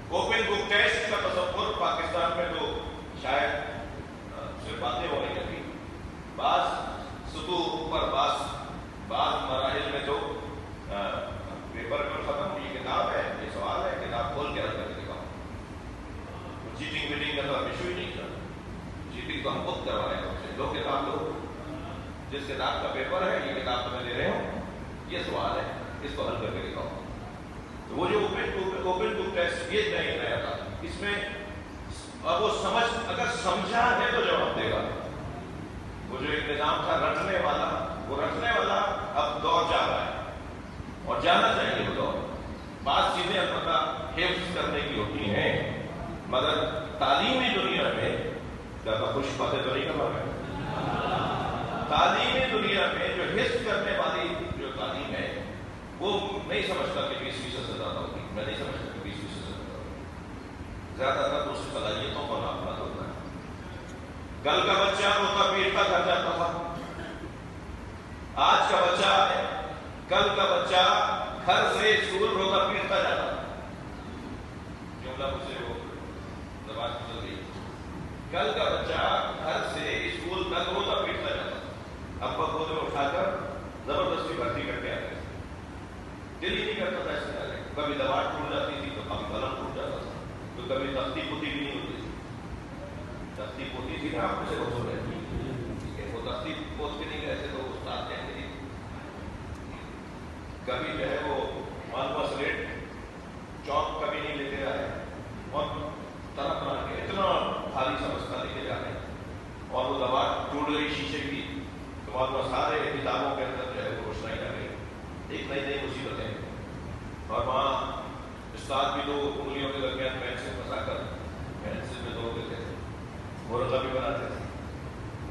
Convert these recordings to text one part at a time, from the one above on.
Open book test کا تصور پاکستان میں تو شاید صرف باتیں ہو رہی ہیں، بعض سطوح پر بعض مراحل میں تو پیپر میں ختم، یہ کتاب ہے، یہ سوال ہے، کتاب کھول کے رکھ کر کے دکھاؤ۔ چیٹنگ ویٹنگ کا تو اب ایشو ہی نہیں تھا، چیٹنگ تو ہم خود کروا رہے ہیں ہم سے، لو کتاب لو، جس کتاب کا پیپر ہے یہ کتاب تو میں دے رہے ہوں، یہ سوال ہے، اس کو حل کر کے دکھاؤ۔ تو وہ جو اوپن بک ٹیسٹ یہ نہیں رہا تھا، اس میں اب وہ اگر سمجھا ہے تو جواب دے گا۔ وہ جو ایک نظام تھا رٹنے والا، وہ رٹنے والا اب دور جا رہا ہے اور جانا چاہیے وہ دور۔ بعض چیزیں البتہ حفظ کرنے کی ہوتی ہیں، مگر تعلیمی دنیا میں زیادہ خوش باتیں تو نہیں کر رہا ہے۔ تعلیمی دنیا میں جو حفظ کرنے والی جو تعلیم ہے وہ نہیں سمجھتا کہ 20% سے زیادہ ہوگی، میں نہیں سمجھتا کہ 20% سے زیادہ ہوگی، زیادہ تر اس صلاحیتوں کا ناپلات ہوتا ہے۔ کل کا بچہ روتا پیٹتا گھر جاتا تھا، آج کا بچہ کل کا بچہ گھر سے اسکول روتا پیٹتا جاتا تھا۔ جملہ مجھ سے وہ زبان گزر گئی، کل کا بچہ گھر سے اسکول تک روتا پیٹتا جاتا تھا، ابا گود میں اٹھا کر زبردستی بھرتی کر کے آتے تھے، دل ہی نہیں کرتا تھا ایسے جانے، کبھی دوا ٹوٹ جاتی تھی تو کبھی قلم ٹوٹ جاتا تھا، تو کبھی تختی پوتی بھی نہیں ہوتی تھی، تختی پوتی تھی نا آپ سے وہ رہے وہ تختی پوت کے نہیں گئے تھے تو استاد کہتے تھے، کبھی جو ہے وہ مالوا سلیٹ چوک کبھی نہیں لے کے آئے، اور طرح طرح کے اتنا بھاری سمجھتا لے کے جا رہے ہیں، اور وہ دوا ٹوٹ گئی شیشے کی تو مالوا سارے کتابوں کے اندر جو ہے وہ روشنائی آ گئی، ایک نئی نئی مصیبتیں، اور وہاں استاد بھی دو انگلیوں کے درمیان پینسل پھنسا کر پینسل میں دو دیتے تھے، مرغہ بھی بناتے تھے،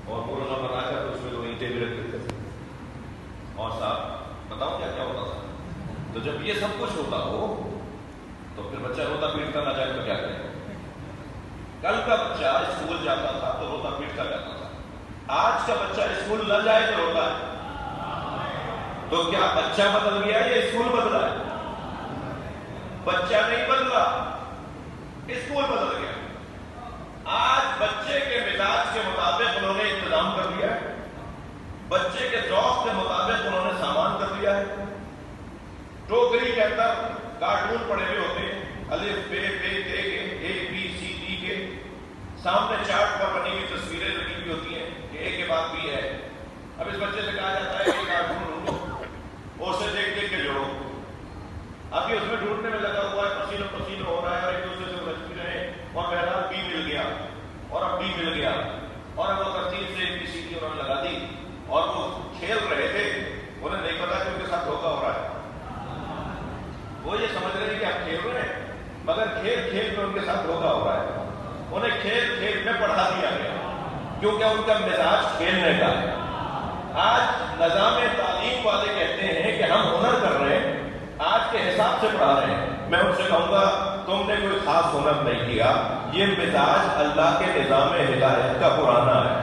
اور مرغہ بنا کر اس میں دو اینٹیں بھی رکھ دیتے تھے، اور صاحب بتاؤ کیا کیا ہوتا تھا۔ تو جب یہ سب کچھ ہوتا ہو تو پھر بچہ روتا پیٹتا نہ جائے تو کیا کرے۔ کل کا بچہ اسکول جاتا تھا تو روتا پیٹتا جاتا تھا، آج کا بچہ اسکول نہ جائے تو روتا ہے۔ تو کیا بچہ بدل گیا یا اسکول بدلا ہے؟ بچہ نہیں بدلا، اسکول بدل گیا۔ آج بچے کے مزاج کے مطابق انہوں نے انتظام کر دیا ہے، بچے کے ذوق کے مطابق انہوں نے سامان کر دیا ہے۔ ٹوکری کے اندر کارٹون پڑے ہوئے ہوتے ہیں، الف بے بے تے کے اے بی سی ڈی کے، سامنے چارٹ پر بنی ہوئی تصویریں لگی ہوئی ہوتی ہیں کہ اے کے بعد بی ہے۔ اب اس بچے سے کہا جاتا ہے کہ کارٹون ڈھونڈو، اسے دیکھ دیکھ کے جوڑو، ابھی اس میں ڈھونڈنے میں لگا ہوا ہے، پسینہ پسینہ ہو رہا ہے اور ایک دوسرے سے بچ بھی رہے ہیں، اور بہرحال بی مل گیا اور اب بی مل گیا، اور اب وہ ترتیب سے اے بی سی ڈی انہوں نے لگا دی، اور وہ کھیل رہے تھے، انہیں نہیں پتا کہ ان کے ساتھ دھوکا ہو رہا ہے۔ وہ یہ سمجھ رہے ہیں کہ آپ کھیل رہے ہیں، مگر کھیل کھیل میں ان کے ساتھ دھوکا ہو رہا ہے۔ انہیں کھیل کھیل میں پڑھا دیا گیا کیونکہ ان کا مزاج کھیلنے کا ہے۔ آج نظام تعلیم والے کہتے ہیں کہ ہم ہنر کر رہے ہیں، آج کے حساب سے پڑھا رہے ہیں۔ میں ان سے کہوں گا تم نے کوئی خاص ہنر نہیں کیا، یہ مزاج اللہ کے نظام ہدایت کا پرانا ہے۔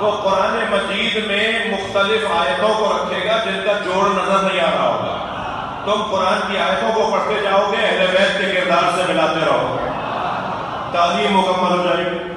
وہ قرآن مجید میں مختلف آیتوں کو رکھے گا جن کا جوڑ نظر نہیں آ رہا ہوگا، تم قرآن کی آیتوں کو پڑھتے جاؤ گے، اہل بیت کے کردار سے ملاتے رہو گے، تعلیم مکمل ہو جائے گی۔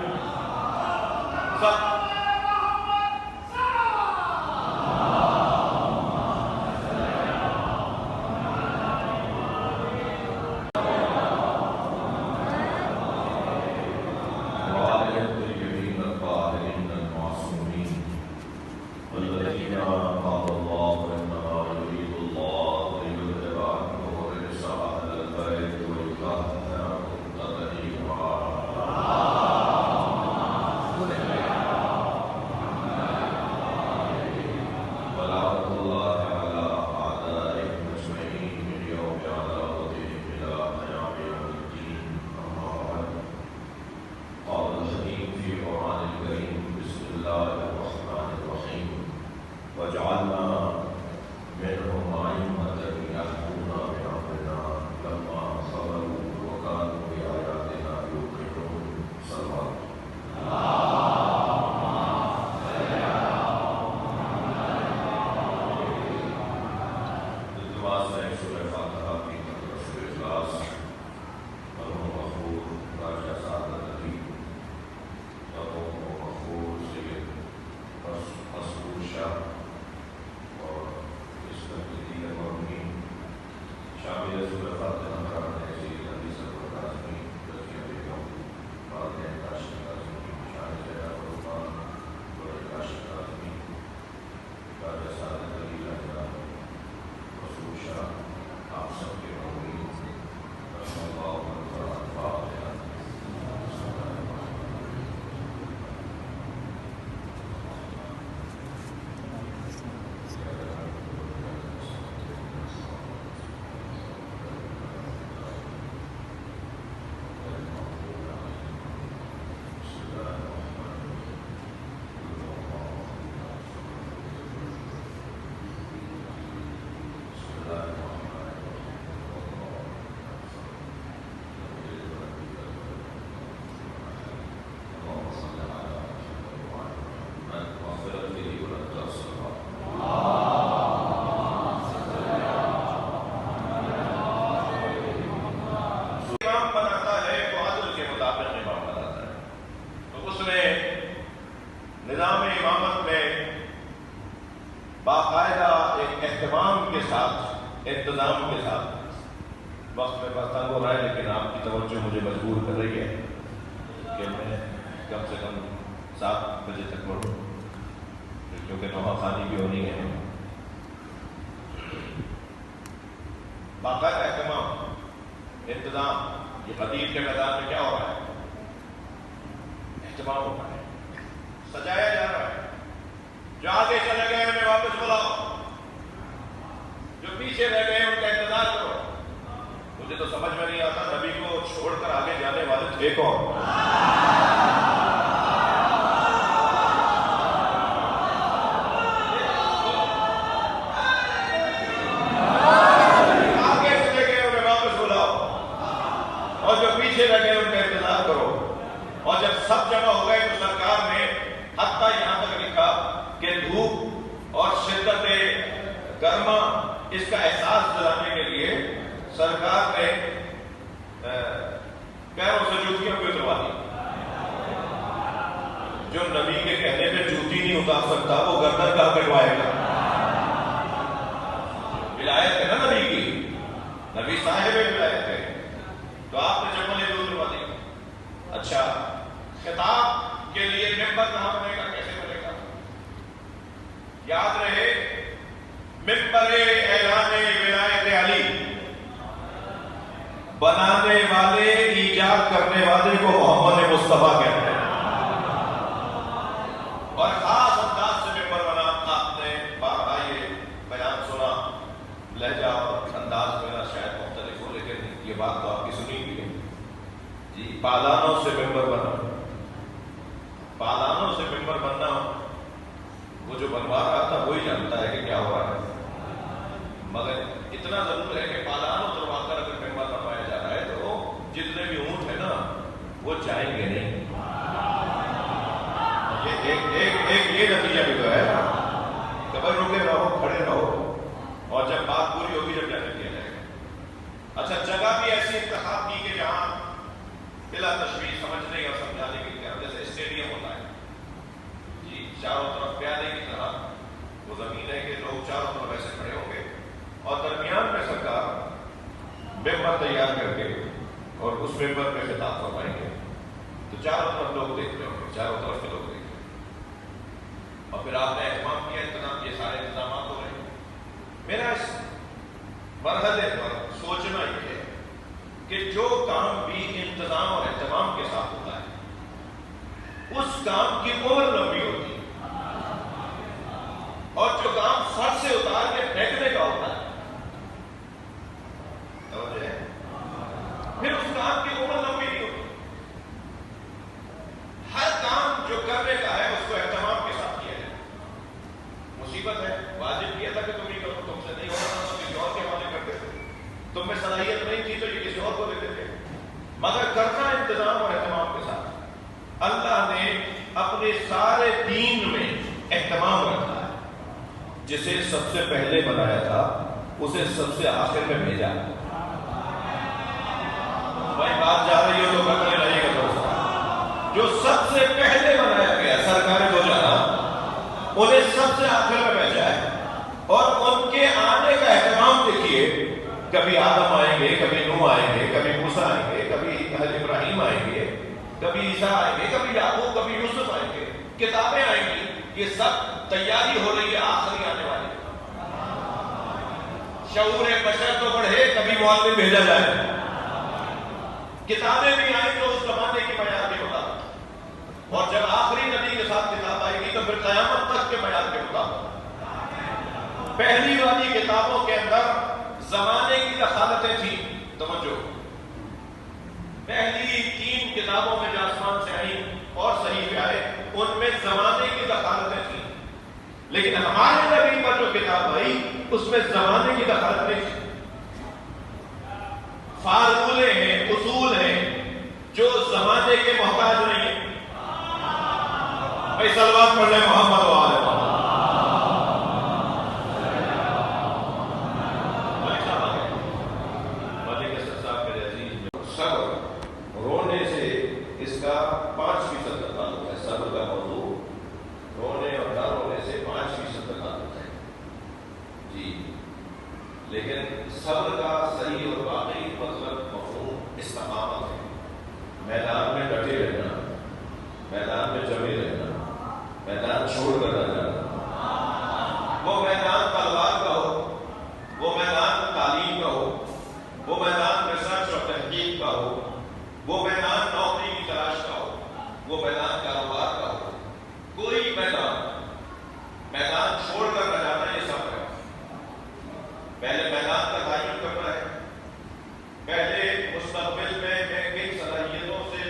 ہے، لیکن آپ کی توجہ مجھے مجبور کر رہی ہے کہ میں کم سے کم 7 بجے تک پڑھوں، کیونکہ نوحہ خوانی بھی ہونی ہے۔ باقاعدہ اہتمام، انتظام، یہ خطیب کے میدان میں کیا ہو رہا ہے؟ اہتمام ہو رہا ہے، سجایا جا رہا ہے۔ جو آگے چلے گئے انہیں واپس بلاؤ، جو پیچھے رہ گئے ان کا انتظار کرو۔ مجھے تو سمجھ میں نہیں آتا نبی کو چھوڑ کر آگے جانے والے تھے کون؟ آگے چلے گئے انہیں واپس بلاؤ، اور جو پیچھے رہ گئے ان کا انتظار کرو۔ اور جب سب جمع ہو گئے تو سرکار نے حتیٰ یہاں تک لکھا کہ دھوپ اور شدت گرما اس کا احساس دلانے کے لیے سرکار نے پیروں سے جوتیاں بھی اتروا دی۔ جو نبی کے کہنے پہ جوتی نہیں اتار سکتا وہ گردن کا کٹوائے گا؟ ولایت ہے نا نبی کی، نبی صاحب ولایت ہے، تو آپ نے چپلیں بھی اتروا دی۔ اچھا، خطاب کے لیے ممبر کہاں بنے گا، کیسے بنے گا؟ یاد رہے، ممبر اعلان ولایت علی بنانے والے، ایجاد کرنے والے کو محمد مصطفیٰ کہتے ہیں، اور خاص انداز سے ممبر بنا۔ آپ نے بارہا یہ بیان سنا، لہجہ اور انداز میرا شاید مختلف ہو، لیکن یہ بات تو آپ کی سنی ہوئی ہے جی۔ پالانوں سے ممبر بنا، پالانوں سے ممبر بننا، وہ جو بنوا رہا تھا وہی جانتا ہے کہ کیا ہو رہا ہے، مگر اتنا ضرور ہے کہ پالان اتروا کر اگر ممبر بنوایا جا رہا ہے تو جتنے بھی اونٹ ہیں نا وہ جائیں گے نہیں۔ یہ نتیجہ بھی تو ہے نا، کبھی رکے رہو، کھڑے رہو، اور جب بات پوری ہوگی جب جانے دیا جائے گا۔ اچھا، جگہ بھی ایسی انتخاب کی کہ جہاں بلا تشویش سمجھنے اور سمجھانے کی طرح، جیسے اسٹیڈیم ہوتا ہے جی، چاروں طرف پیادے کی طرح وہ زمین ہے کہ لوگ چاروں طرف ایسے کھڑے ہوں گے، اور درمیان میں سرکار ممبر تیار کر کے اور اس ممبر پہ خطاب فرمائیں گے، تو چاروں طرف لوگ دیکھ رہے ہوں گے، چاروں طرف کے لوگ دیکھ رہے ہیں، اور پھر آپ نے اہتمام کیا، انتظام، یہ سارے انتظامات ہو رہے ہیں۔ میرا اس مرحلے پر سوچنا یہ ہے کہ جو کام بھی انتظام اور اہتمام کے ساتھ ہوتا ہے اس کام کی عمر لمبی ہوتی ہے، اور جو کام سر سے اتار کے پھینکنے کا ہوتا ہے پھر اس کام کی عمر لمبی نہیں ہوتی۔ ہر کام جو کرنے کا ہے اس کو اہتمام کے ساتھ کیا جائے۔ مصیبت ہے، واجب کیا تھا کہ تم ہی کرو، تم سے نہیں ہوتا تو کسی اور کے حوالے کرتے تھے، تم میں صلاحیت نہیں تھی تو یہ کسی اور کو دیتے تھے، مگر کرنا انتظام اور اہتمام کے ساتھ۔ اللہ نے اپنے سارے دین میں اہتمام رکھا ہے، جسے سب سے پہلے بنایا تھا اسے سب سے آخر میں بھیجا۔ بھائی بات جا رہی ہو تو کرنے لگے گا دوست، جو سب سے پہلے بنایا گیا سرکار دو جہاں، انہیں سب سے آخر میں بھیجا ہے، اور ان کے آنے کا اہتمام دیکھیے، کبھی آدم آئیں گے، کبھی نوح آئیں گے، کبھی موسیٰ آئیں گے، کبھی حضرت ابراہیم آئیں گے، کبھی عیسیٰ آئیں گے، کبھی یعقوب، کبھی یوسف آئیں گے، کتابیں آئیں گی، یہ سب تیاری ہو رہی ہے آخری آنے والی۔ شعور بشر تو بڑھے، کبھی معلم بھیجا جائے، کتابیں بھی آئیں تو اس زمانے کی معیار کے مطابق، اور جب آخری نبی کے ساتھ کتاب آئے گی تو پھر قیامت تک کے معیار کے مطابق۔ پہلی والی کتابوں کے اندر زمانے کی دخالتیں تھیں، توجہ، پہلی 3 کتابوں میں جو آسمان سے آئیں اور صحیفے آئے ان میں زمانے کی دخالتیں تھیں، لیکن ہمارے نبی پر جو کتاب آئی اس میں زمانے کی دخالت نہیں تھی۔ فارمولے ہیں، اصول ہیں جو زمانے کے محتاج نہیں ہیں۔ بھائی صلوات پڑھ لیں محمد و آل محمد۔ صبر، رونے سے اس کا 5% کا تعلق ہے، صبر کا موضوع رونے اور نہ رونے سے 5% کا تعلق ہے جی، لیکن صبر کا صحیح اور واقعی مطلب مفہوم چھوڑ کر نہ جانا. وہ میدان تلوار کا ہو، وہ میدان تعلیم کا ہو، وہ میدان ریسرچ اور تحقیق کا ہو، وہ میدان نوکری کی تلاش کا ہو، وہ میدان کاروبار کا ہو، کوئی میدان چھوڑ کر نہ جانا. یہ سب ہے. پہلے میدان کا تعین کرنا ہے. پہلے مستقبل میں کن صلاحیتوں سے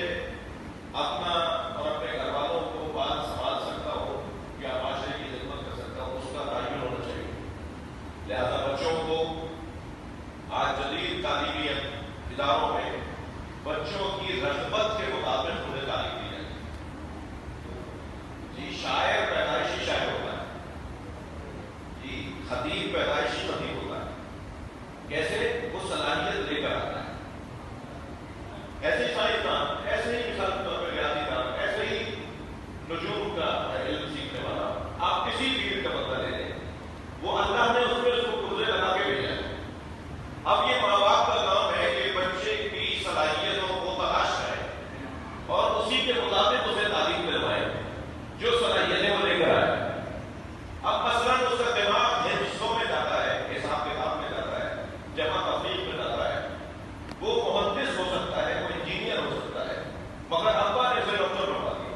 اپنا اور اپنے گھر والوں کو بال سنبھال سکتا ہوں یا معاشرے کی خدمت کر سکتا ہوں، اس کا تعین ہونا چاہیے. لہذا بچوں کو آج جدید تعلیمی اداروں میں بچوں کی رغبت کے مطابق انہیں تعلیم دی جائے. جی شاعر پیدائشی شاعر ہوتا ہے، جی خطیب پیدائشی خطیب ہوتا ہے. کیسے؟ وہ صلاحیت لے کر آتا ہے. ایسے سائنسدان، ایسے ہی مثال کے طور پہ ریاضی دان، ایسے ہی نجوم کا علم سیکھنے والا، آپ کسی فیلڈ کا بندہ لے لیں، وہ اللہ نے اس کو پرزے لگا کے بھیجا ہے. اب یہ ماں باپ کا کام ہے کہ بچے کی صلاحیتوں کو تلاش کریں اور اسی کے مطابق اسے تعلیم دلوائیں جو صلاحیتیں وہ لے کر آئے. اب مثلاً اس کا دماغ حصوں میں جاتا ہے، حساب کتاب میں جاتا ہے، جمع تفریق میں جاتا ہے. وہ مہندس ہو سکتا ہے، وہ انجینئر ہو سکتا ہے، مگر ابا نے اسے ڈاکٹر بنا دیا.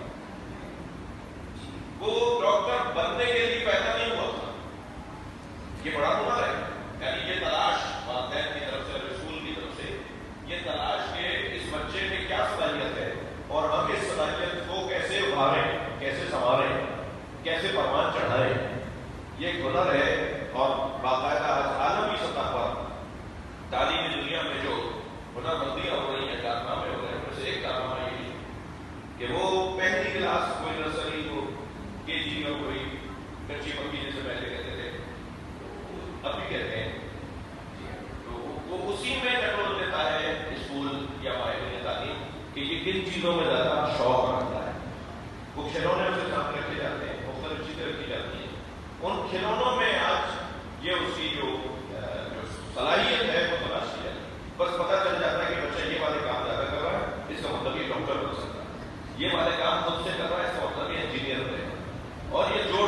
وہ ڈاکٹر بننے کے لیے پیدا نہیں ہوا تھا. یہ بڑا ہنر ہے. یعنی یہ تلاش والدین کی طرف سے، رسول کی طرف سے یہ تلاش کہ اس بچے میں کیا صلاحیت ہے اور ہم اس صلاحیت کو کیسے ابھاریں، کیسے سنواریں، کیسے پروان چڑھائیں. یہ ایک ہنر ہے. اور باقاعدہ عالمی سطح پر تعلیمی دنیا میں جو ہنر مندیاں ہو رہی ہیں، کارنامے ہو رہے ہیں، ان میں سے ایک کارنامہ یہ ہے کہ وہ پہلی کلاس، کوئی نرسری ہو، کے جی میں کوئی کچی پکی جیسے پہلے کہتے تھے، اب بھی کہتے ہیں، تو وہ اسی میں کنٹرول دیتا ہے اسکول یا ماہرین تعلیم کہ یہ کن چیزوں میں زیادہ شوق رکھتا ہے. وہ کھلونے اسے سامنے رکھے جاتے ہیں، مختلف چیزیں رکھی جاتی ہیں. ان کھلونوں میں آج یہ اس کی جو صلاحیت ہے وہ تلاش کی جاتی ہے. بس پتہ چل جاتا ہے کہ بچہ یہ والے کام زیادہ کر رہا ہے، اس کا مطلب یہ ڈاکٹر بن سکتا ہے. یہ والے کام خود سے کر رہا ہے، اس کا مطلب یہ انجینئر بنے گا. اور یہ جوڑ